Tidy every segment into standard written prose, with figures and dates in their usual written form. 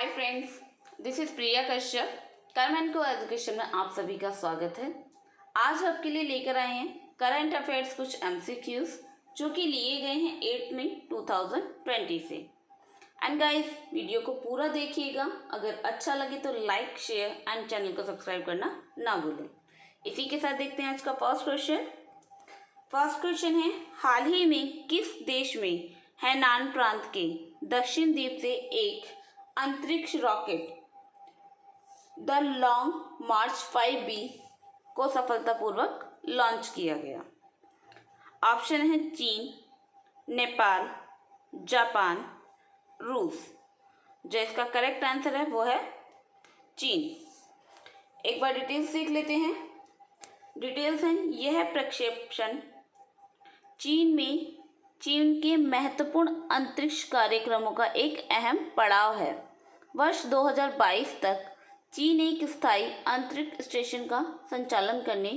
Hi friends, this is प्रिया कश्यप। कर्म को education में आप सभी का स्वागत है। आज आपके लिए लेकर आए हैं करंट अफेयर्स कुछ एमसीक्यूज जो कि लिए गए हैं 8 मई 2020 से। एंड गाइस, वीडियो को पूरा देखिएगा। अगर अच्छा लगे तो लाइक, शेयर एंड चैनल को सब्सक्राइब करना ना भूलें। इसी के साथ देखते हैं आज का फर्स्ट क्वेश्चन। फर्स्ट क्वेश्चन है, हाल ही में किस देश में हैनान प्रांत के दक्षिण द्वीप से एक अंतरिक्ष rocket the long March 5B को सफलतापूर्वक लॉन्च किया गया? ऑप्शन है चीन, नेपाल, जापान, रूस। जो इसका करेक्ट आंसर है वो है चीन। एक बार डिटेल्स देख लेते हैं। डिटेल्स हैं, यह प्रक्षेपण चीन के महत्वपूर्ण अंतरिक्ष कार्यक्रमों का एक अहम पड़ाव है। वर्ष 2022 तक चीन एक स्थायी अंतरिक्ष स्टेशन का संचालन करने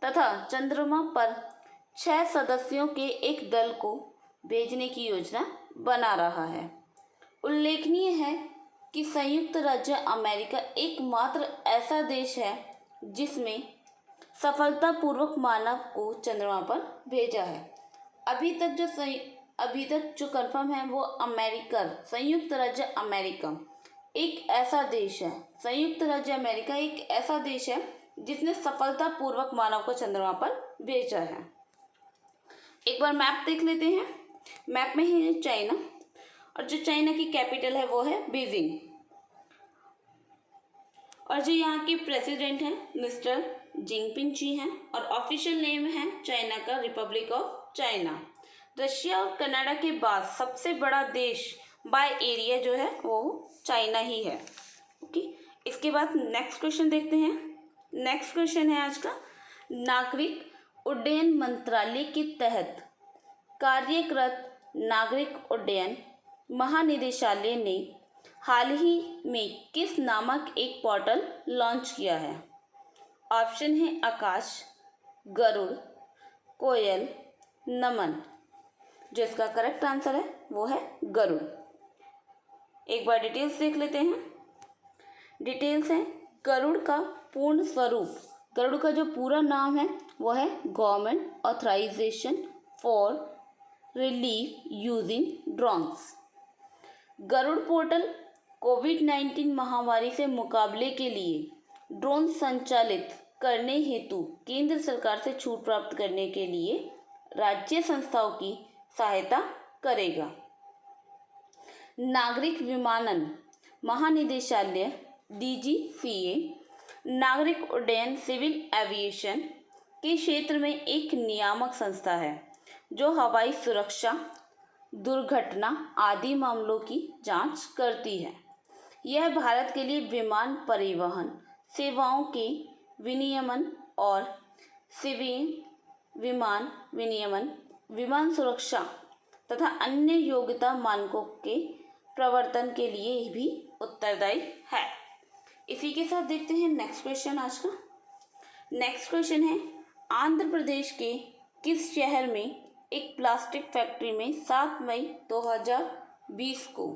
तथा चंद्रमा पर 6 सदस्यों के एक दल को भेजने की योजना बना रहा है। उल्लेखनीय है कि संयुक्त राज्य अमेरिका एकमात्र ऐसा देश है जिसने सफलतापूर्वक मानव को चंद्रमा पर भेजा है। अभी तक जो कंफर्म है वो संयुक्त राज्य अमेरिका एक ऐसा देश है। संयुक्त राज्य अमेरिका एक ऐसा देश है जिसने सफलतापूर्वक मानव को चंद्रमा पर भेजा है। एक बार मैप देख लेते हैं। मैप में है चाइना, और जो चाइना की कैपिटल है वो है बीजिंग, और जो यहाँ के प्रेसिडेंट हैं मिस्टर जिनपिंग जी हैं, और ऑफिशियल नेम है चाइना का रिपब्लिक ऑफ चाइना। रशिया और कनाडा के बाद सबसे बड़ा देश बाय एरिया जो है वो चाइना ही है। ओके, इसके बाद नेक्स्ट क्वेश्चन देखते हैं। नेक्स्ट क्वेश्चन है आज का, नागरिक उड्डयन मंत्रालय के तहत कार्यरत नागरिक उड्डयन महानिदेशालय ने हाल ही में किस नामक एक पोर्टल लॉन्च किया है? ऑप्शन है आकाश, गरुड़, कोयल, नमन। जो इसका करेक्ट आंसर है वो है गरुड़। एक बार डिटेल्स देख लेते हैं। डिटेल्स हैं, गरुड़ का पूर्ण स्वरूप, गरुड़ का जो पूरा नाम है वो है government authorisation for relief using drones. Garuda portal कोविड-19 महामारी से मुकाबले के लिए ड्रोन संचालित करने हेतु केंद्र सरकार से छूट प्राप्त करने के लिए राज्य संस्थाओं की सहायता करेगा। नागरिक विमानन महानिदेशालय DGCA नागरिक उड्डयन सिविल एविएशन के क्षेत्र में एक नियामक संस्था है जो हवाई सुरक्षा, दुर्घटना आदि मामलों की जांच करती है। यह भारत के लिए विमान परिवहन सेवाओं के विनियमन और सिविल विमान विनियमन, विमान सुरक्षा तथा अन्य योग्यता मानकों के प्रवर्तन के लिए भी उत्तरदायी है। इसी के साथ देखते हैं नेक्स्ट क्वेश्चन आज का। नेक्स्ट क्वेश्चन है, आंध्र प्रदेश के किस शहर में एक प्लास्टिक फैक्ट्री में 7 मई 2020 को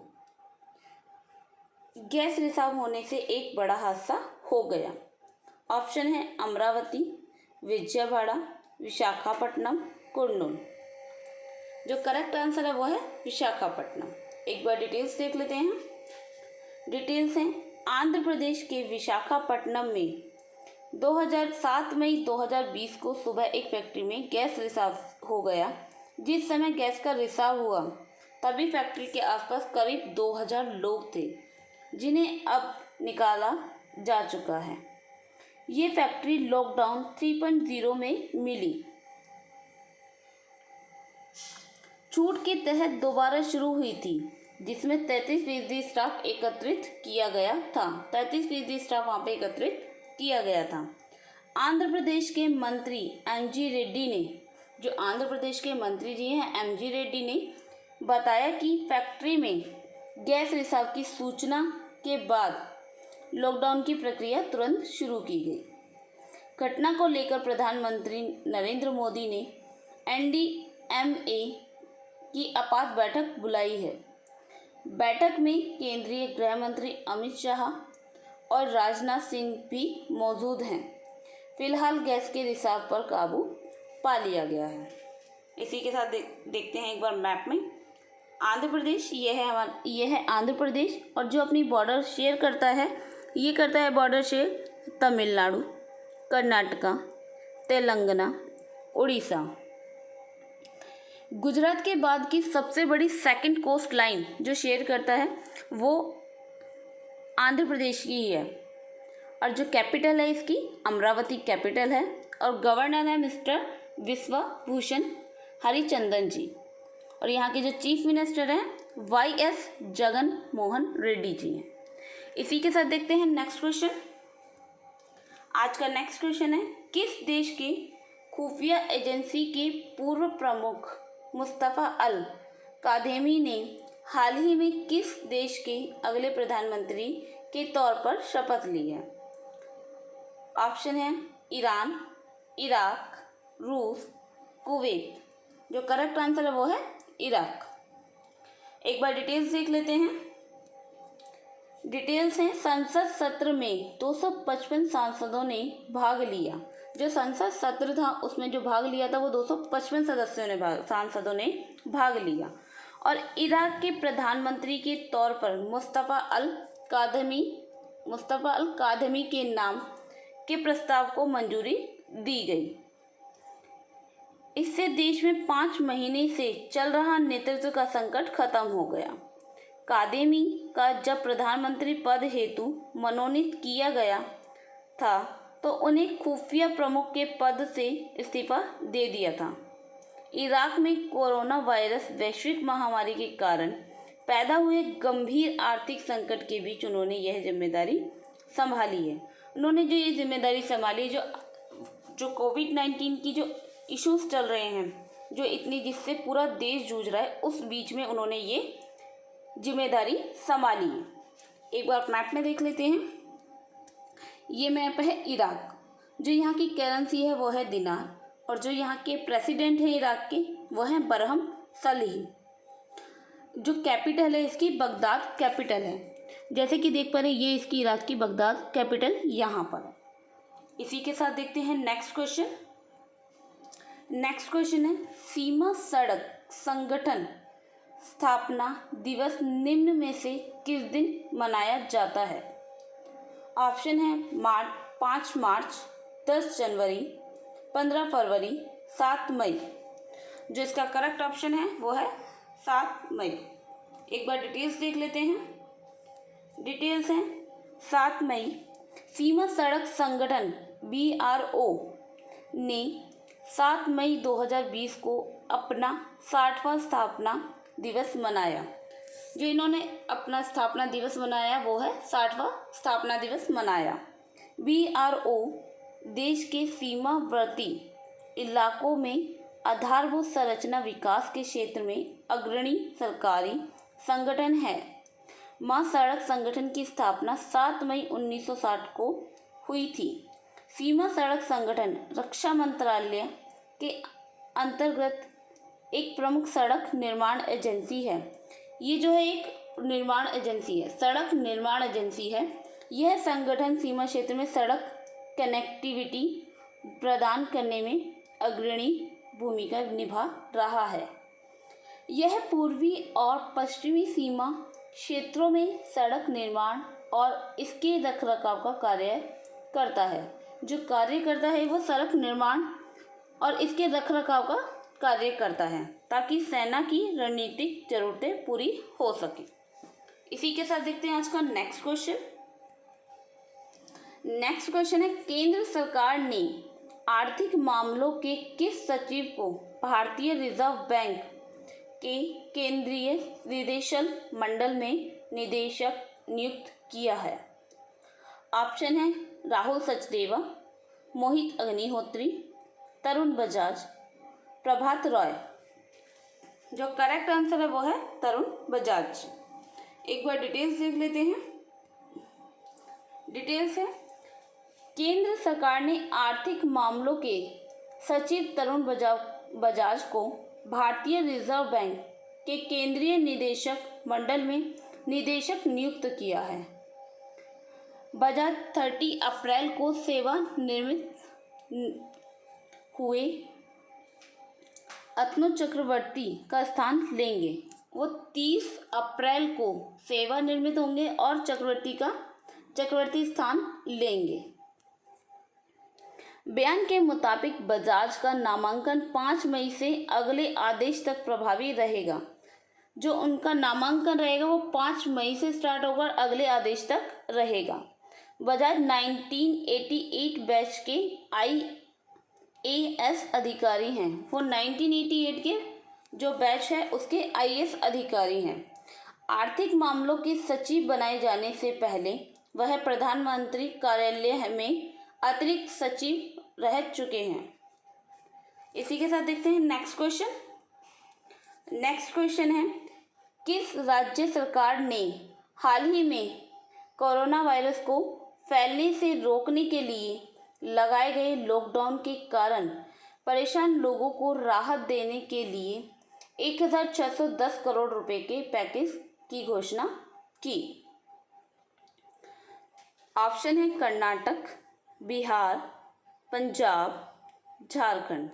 गैस रिसाव होने से एक बड़ा हादसा हो गया? ऑप्शन है अमरावती, विजयवाड़ा, विशाखापट्टनम, कुर्नूल। जो करेक्ट आंसर है वो है विशाखापट्टनम। एक बार डिटेल्स देख लेते हैं। डिटेल्स हैं, आंध्र प्रदेश के विशाखापट्टनम में 7 मई 2020 को सुबह एक फैक्ट्री में गैस रिसाव हो गया। जिस समय गैस का रिसाव हुआ तभी फैक्ट्री के आसपास करीब 2000 लोग थे जिन्हें अब निकाला जा चुका है। ये फैक्ट्री लॉकडाउन 3.0 में मिली छूट के तहत दोबारा शुरू हुई थी, जिसमें 33% स्टाफ एकत्रित किया गया था। 33% स्टाफ वहाँ पे एकत्रित किया गया था। आंध्र प्रदेश के मंत्री MG रेड्डी ने, जो आंध्र प्रदेश के मंत्री जी हैं MG रेड्डी ने बताया कि फैक्ट्री में गैस रिसाव की सूचना के बाद लॉकडाउन की प्रक्रिया तुरंत शुरू की गई। घटना को लेकर प्रधानमंत्री नरेंद्र मोदी ने NDMA की आपात बैठक बुलाई है। बैठक में केंद्रीय गृह मंत्री अमित शाह और राजनाथ सिंह भी मौजूद हैं। फिलहाल गैस के रिसाव पर काबू पा लिया गया है। इसी के साथ देखते हैं एक बार मैप में आंध्र प्रदेश, ये है आंध्र प्रदेश, और जो अपनी बॉर्डर शेयर करता है, ये करता है बॉर्डर शेयर तमिलनाडु, कर्नाटका, तेलंगाना, उड़ीसा। गुजरात के बाद की सबसे बड़ी सेकंड कोस्ट लाइन जो शेयर करता है वो आंध्र प्रदेश की ही है, और जो कैपिटल है इसकी अमरावती कैपिटल है, और गवर्नर है मिस्टर विश्वभूषण हरिचंदन जी, और यहाँ के जो चीफ मिनिस्टर हैं YS जगन मोहन रेड्डी जी हैं। इसी के साथ देखते हैं नेक्स्ट क्वेश्चन। आज का नेक्स्ट क्वेश्चन है, किस देश के खुफिया एजेंसी के पूर्व प्रमुख मुस्तफ़ा अल कादेमी ने हाल ही में किस देश के अगले प्रधानमंत्री के तौर पर शपथ ली है? ऑप्शन है ईरान, इराक, रूस, कुवैत। जो करेक्ट आंसर है वो है इराक। एक बार डिटेल्स देख लेते हैं। डिटेल्स हैं, संसद सत्र में 255 सांसदों ने भाग लिया। जो संसद सत्र था उसमें जो भाग लिया था वो 255 सांसदों ने भाग लिया, और इराक के प्रधानमंत्री के तौर पर मुस्तफ़ा अल कादमी के नाम के प्रस्ताव को मंजूरी दी गई। इससे देश में 5 महीने से चल रहा नेतृत्व का संकट खत्म हो गया। कादेमी का जब प्रधानमंत्री पद हेतु मनोनीत किया गया था तो उन्हें खुफिया प्रमुख के पद से इस्तीफा दे दिया था। इराक में कोरोना वायरस वैश्विक महामारी के कारण पैदा हुए गंभीर आर्थिक संकट के बीच उन्होंने यह जिम्मेदारी संभाली है। उन्होंने जो ये जिम्मेदारी संभाली, जो कोविड-19 की जो इश्यूज चल रहे हैं, जो इतनी जिससे पूरा देश जूझ रहा है, उस बीच में उन्होंने ये जिम्मेदारी संभाली है। एक बार मैप में देख लेते हैं। ये मैप है इराक। जो यहाँ की करेंसी है वो है दिनार, और जो यहाँ के प्रेसिडेंट हैं इराक के वो हैं बरहम सलीह। जो कैपिटल है इसकी बगदाद कैपिटल है। जैसे कि देख पा रहे हैं ये इसकी इराक की बगदाद कैपिटल यहाँ पर है। इसी के साथ देखते हैं नेक्स्ट क्वेश्चन। नेक्स्ट क्वेश्चन है, सीमा सड़क संगठन स्थापना दिवस निम्न में से किस दिन मनाया जाता है? ऑप्शन है 5 मार्च, 10 जनवरी, 15 फरवरी, 7 मई। जो इसका करेक्ट ऑप्शन है वो है 7 मई। एक बार डिटेल्स देख लेते हैं। डिटेल्स हैं, 7 मई सीमा सड़क संगठन BRO ने 7 मई 2020 को अपना 60वां स्थापना दिवस मनाया। जो इन्होंने अपना स्थापना दिवस मनाया वो है 60वां स्थापना दिवस मनाया। BRO देश के सीमावर्ती इलाकों में आधारभूत संरचना विकास के क्षेत्र में अग्रणी सरकारी संगठन है। सड़क संगठन की स्थापना 7 मई 1960 को हुई थी। सीमा सड़क संगठन रक्षा मंत्रालय के अंतर्गत एक प्रमुख सड़क निर्माण एजेंसी है। ये जो है एक निर्माण एजेंसी है, सड़क निर्माण एजेंसी है। यह संगठन सीमा क्षेत्र में सड़क कनेक्टिविटी प्रदान करने में अग्रणी भूमिका निभा रहा है। यह पूर्वी और पश्चिमी सीमा क्षेत्रों में सड़क निर्माण और इसके रखरखाव का कार्य करता है। जो कार्य करता है वो सड़क निर्माण और इसके रखरखाव का कार्य करता है ताकि सेना की रणनीतिक जरूरतें पूरी हो सके। इसी के साथ देखते हैं आज का नेक्स्ट क्वेश्चन। नेक्स्ट क्वेश्चन है, केंद्र सरकार ने आर्थिक मामलों के किस सचिव को भारतीय रिजर्व बैंक के केंद्रीय निदेशक मंडल में निदेशक नियुक्त किया है? ऑप्शन है राहुल सचदेवा, मोहित अग्निहोत्री, तरुण बजाज, प्रभात रॉय। जो करेक्ट आंसर है वो है तरुण बजाज। एक बार डिटेल्स देख लेते हैं। डिटेल्स है, केंद्र सरकार ने आर्थिक मामलों के सचिव तरुण बजाज को भारतीय रिजर्व बैंक के केंद्रीय निदेशक मंडल में निदेशक नियुक्त किया है। बजाज 30 अप्रैल को सेवानिवृत्त हुए अतनु चक्रवर्ती का स्थान लेंगे। वो 30 अप्रैल को सेवानिवृत्त होंगे और चक्रवर्ती स्थान लेंगे। बयान के मुताबिक बजाज का नामांकन 5 मई से अगले आदेश तक प्रभावी रहेगा। जो उनका नामांकन रहेगा वो 5 मई से स्टार्ट होकर अगले आदेश तक रहेगा। बजाज 1988 बैच के IAS अधिकारी हैं। वो 1988 के जो बैच है उसके IAS अधिकारी हैं। आर्थिक मामलों के सचिव बनाए जाने से पहले वह प्रधानमंत्री कार्यालय में अतिरिक्त सचिव रह चुके हैं। इसी के साथ देखते हैं नेक्स्ट क्वेश्चन। नेक्स्ट क्वेश्चन है, किस राज्य सरकार ने हाल ही में कोरोना वायरस को फैलने से रोकने के लिए लगाए गए लॉकडाउन के कारण परेशान लोगों को राहत देने के लिए 1610 करोड़ रुपए के पैकेज की घोषणा की? ऑप्शन है कर्नाटक, बिहार, पंजाब, झारखंड।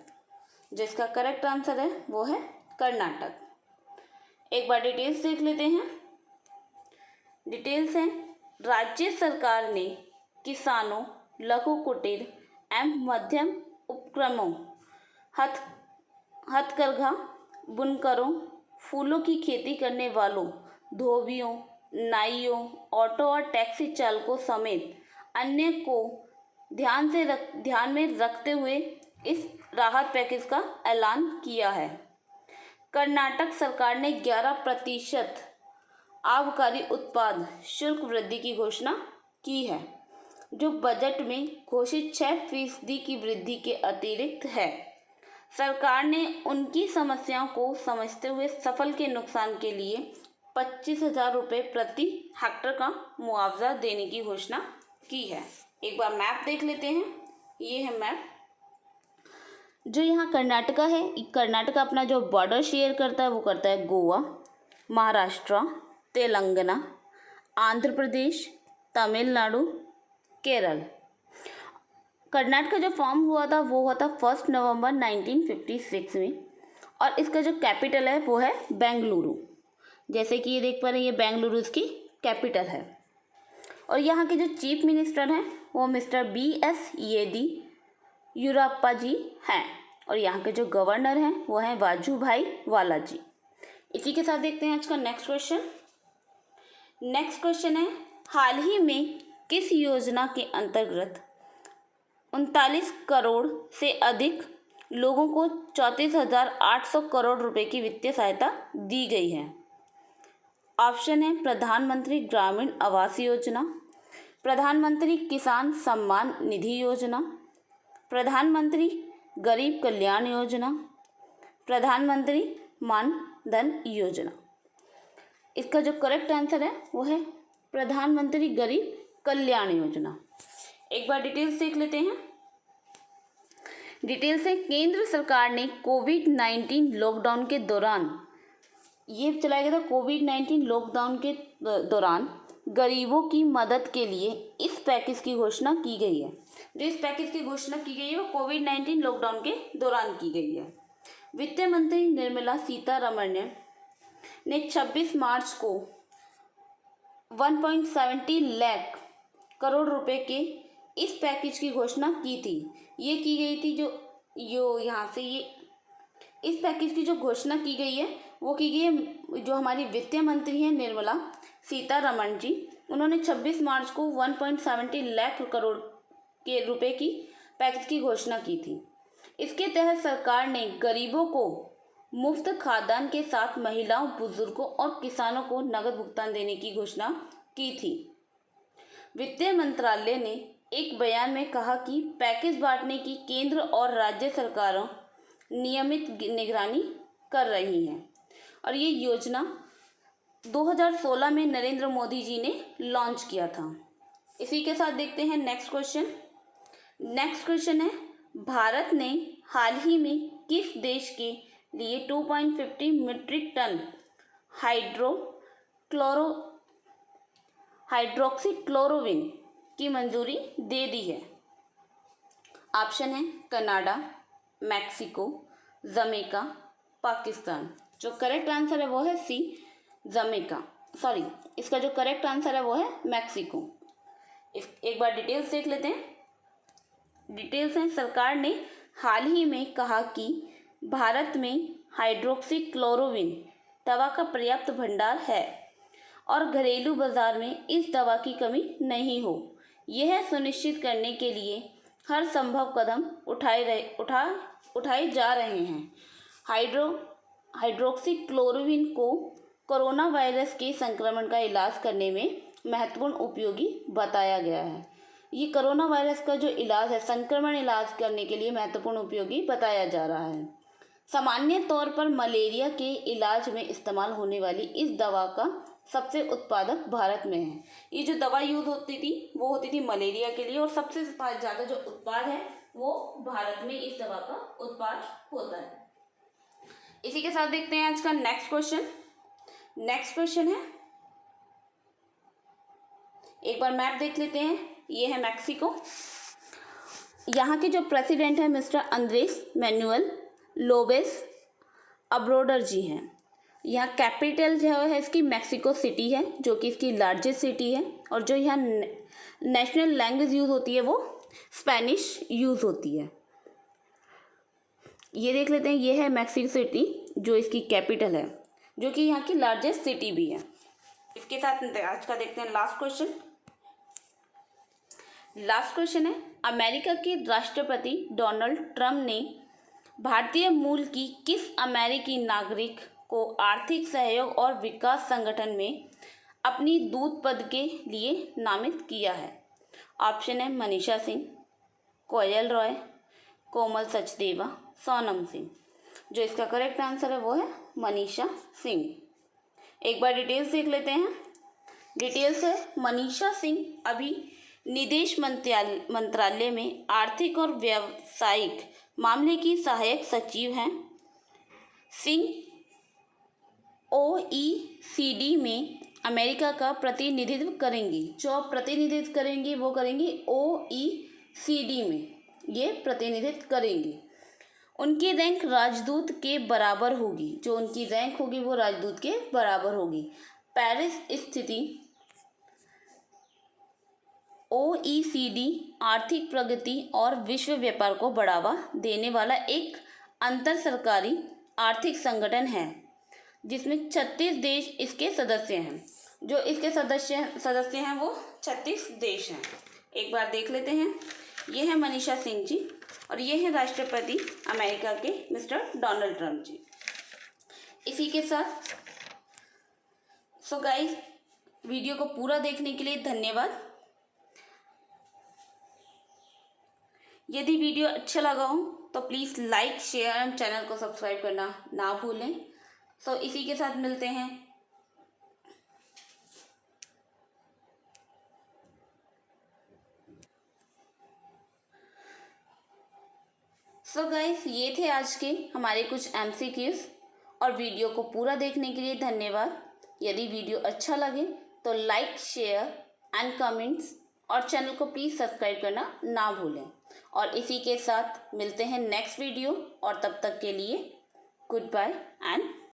जिसका करेक्ट आंसर है वो है कर्नाटक। एक बार डिटेल्स देख लेते हैं। डिटेल्स हैं, राज्य सरकार ने किसानों, लघु कुटीर एवं मध्यम उपक्रमों, हथकरघा, बुनकरों, फूलों की खेती करने वालों, धोबियों, नाइयों, ऑटो और टैक्सी चालकों समेत अन्य को ध्यान में रखते हुए इस राहत पैकेज का ऐलान किया है। कर्नाटक सरकार ने 11% आबकारी उत्पाद शुल्क वृद्धि की घोषणा की है, जो बजट में घोषित 6% की वृद्धि के अतिरिक्त है। सरकार ने उनकी समस्याओं को समझते हुए फसल के नुकसान के लिए 25,000 रुपये प्रति हेक्टेयर का मुआवजा देने की घोषणा की है। एक बार मैप देख लेते हैं। ये है मैप। जो यहाँ कर्नाटका है, कर्नाटका अपना जो बॉर्डर शेयर करता है वो करता है गोवा, महाराष्ट्र, तेलंगाना, आंध्र प्रदेश, तमिलनाडु, केरल। कर्नाटक जो फॉर्म हुआ था वो हुआ था 1 नवंबर 1956 में और इसका जो कैपिटल है वो है बेंगलुरु। जैसे कि ये देख पा रहे हैं, ये बेंगलुरु इसकी कैपिटल है। और यहाँ के जो चीफ मिनिस्टर हैं वो मिस्टर BS येदियुरप्पा जी हैं और यहाँ के जो गवर्नर हैं वो हैं वाजूभाई वाला जी। इसी के साथ देखते हैं आज का नेक्स्ट क्वेश्चन। नेक्स्ट क्वेश्चन है, हाल ही में किस योजना के अंतर्गत 39 करोड़ से अधिक लोगों को 34,800 करोड़ रुपए की वित्तीय सहायता दी गई है? ऑप्शन है प्रधानमंत्री ग्रामीण आवास योजना, प्रधानमंत्री किसान सम्मान निधि योजना, प्रधानमंत्री गरीब कल्याण योजना, प्रधानमंत्री मानधन योजना। इसका जो करेक्ट आंसर है वो है प्रधानमंत्री गरीब कल्याण योजना। एक बार डिटेल्स देख लेते हैं। डिटेल्स है, केंद्र सरकार ने कोविड-19 लॉकडाउन के दौरान, ये चलाया गया था कोविड-19 लॉकडाउन के दौरान गरीबों की मदद के लिए इस पैकेज की घोषणा की गई है। जो इस पैकेज की घोषणा की गई है वो कोविड-19 लॉकडाउन के दौरान की गई है। वित्त मंत्री निर्मला सीतारमण ने 26 मार्च को 1.70 लाख करोड़ रुपए के इस पैकेज की घोषणा की थी। ये की गई थी जो यहाँ से ये इस पैकेज की जो घोषणा की गई है वो की गई है जो हमारी वित्त मंत्री हैं निर्मला सीतारमण जी, उन्होंने 26 मार्च को 1.70 लाख करोड़ के रुपए की पैकेज की घोषणा की थी। इसके तहत सरकार ने गरीबों को मुफ्त खाद्यान्न के साथ महिलाओं, बुजुर्गों और किसानों को नगद भुगतान देने की घोषणा की थी। वित्त मंत्रालय ने एक बयान में कहा कि पैकेज बांटने की केंद्र और राज्य सरकारों नियमित निगरानी कर रही हैं और ये योजना 2016 में नरेंद्र मोदी जी ने लॉन्च किया था। इसी के साथ देखते हैं नेक्स्ट क्वेश्चन। नेक्स्ट क्वेश्चन है, भारत ने हाल ही में किस देश के लिए 2.50 मीट्रिक टन हाइड्रोक्सीक्लोरोविन की मंजूरी दे दी है? ऑप्शन है कनाडा, मैक्सिको, जमैका, पाकिस्तान। जो करेक्ट आंसर है वो है सी, जमैका। सॉरी, इसका जो करेक्ट आंसर है वो है मैक्सिको। एक बार डिटेल्स देख लेते हैं। डिटेल्स हैं, सरकार ने हाल ही में कहा कि भारत में हाइड्रोक्सीक्लोरोविन दवा का पर्याप्त भंडार है और घरेलू बाजार में इस दवा की कमी नहीं हो। यह सुनिश्चित करने के लिए हर संभव कदम उठाए जा रहे हैं। हाइड्रोक्सीक्लोरोविन को कोरोना वायरस के संक्रमण का इलाज करने में महत्वपूर्ण उपयोगी बताया गया है। ये कोरोना वायरस का जो इलाज है, संक्रमण इलाज करने के लिए महत्वपूर्ण उपयोगी बताया जा रहा है। सामान्य तौर पर मलेरिया के इलाज में इस्तेमाल होने वाली इस दवा का सबसे उत्पादक भारत में है। ये जो दवा यूज होती थी वो होती थी मलेरिया के लिए, और सबसे ज़्यादा जो उत्पाद है वो भारत में इस दवा का उत्पाद होता है। इसी के साथ देखते हैं आज का नेक्स्ट क्वेश्चन। नेक्स्ट क्वेश्चन है, एक बार मैप देख लेते हैं। ये है मैक्सिको। यहाँ के जो प्रेसिडेंट है मिस्टर अंद्रेस मैनुअल लोपेज ओब्राडोर जी हैं। यहाँ कैपिटल जो है इसकी मैक्सिको सिटी है, जो कि इसकी लार्जेस्ट सिटी है। और जो यहाँ नेशनल लैंग्वेज यूज़ होती है वो स्पेनिश यूज़ होती है। ये देख लेते हैं, ये है मैक्सिको सिटी जो इसकी कैपिटल है, जो कि यहाँ की लार्जेस्ट सिटी भी है। इसके साथ आज का देखते हैं लास्ट क्वेश्चन। लास्ट क्वेश्चन है, अमेरिका के राष्ट्रपति डोनाल्ड ट्रंप ने भारतीय मूल की किस अमेरिकी नागरिक को आर्थिक सहयोग और विकास संगठन में अपनी दूत पद के लिए नामित किया है? ऑप्शन है मनीषा सिंह, कोयल रॉय, कोमल सचदेवा, सोनम सिंह। जो इसका करेक्ट आंसर है वो है मनीषा सिंह। एक बार डिटेल्स देख लेते हैं। डिटेल्स है, मनीषा सिंह अभी विदेश मंत्रालय में आर्थिक और व्यावसायिक मामले की सहायक सचिव हैं। सिंह OECD में अमेरिका का प्रतिनिधित्व करेंगी। जो आप प्रतिनिधित्व करेंगी वो करेंगी OECD में, ये प्रतिनिधित्व करेंगी। उनकी रैंक राजदूत के बराबर होगी। जो उनकी रैंक होगी वो राजदूत के बराबर होगी। पेरिस स्थिति OECD आर्थिक प्रगति और विश्व व्यापार को बढ़ावा देने वाला एक अंतर सरकारी आर्थिक संगठन है, जिसमें 36 देश इसके सदस्य हैं। जो इसके सदस्य हैं वो 36 देश हैं। एक बार देख लेते हैं। ये है मनीषा सिंह जी और ये है राष्ट्रपति अमेरिका के मिस्टर डोनाल्ड ट्रंप जी। इसी के साथ सो गाइस, वीडियो को पूरा देखने के लिए धन्यवाद। यदि वीडियो अच्छा लगा हो तो please like, share and channel को सब्सक्राइब करना ना भूलें। सो इसी के साथ मिलते हैं। सो गाइस, ये थे आज के हमारे कुछ MCQs और वीडियो को पूरा देखने के लिए धन्यवाद। यदि वीडियो अच्छा लगे तो लाइक, शेयर एंड कमेंट्स और चैनल को प्लीज़ सब्सक्राइब करना ना भूलें। और इसी के साथ मिलते हैं नेक्स्ट वीडियो, और तब तक के लिए गुड बाय एंड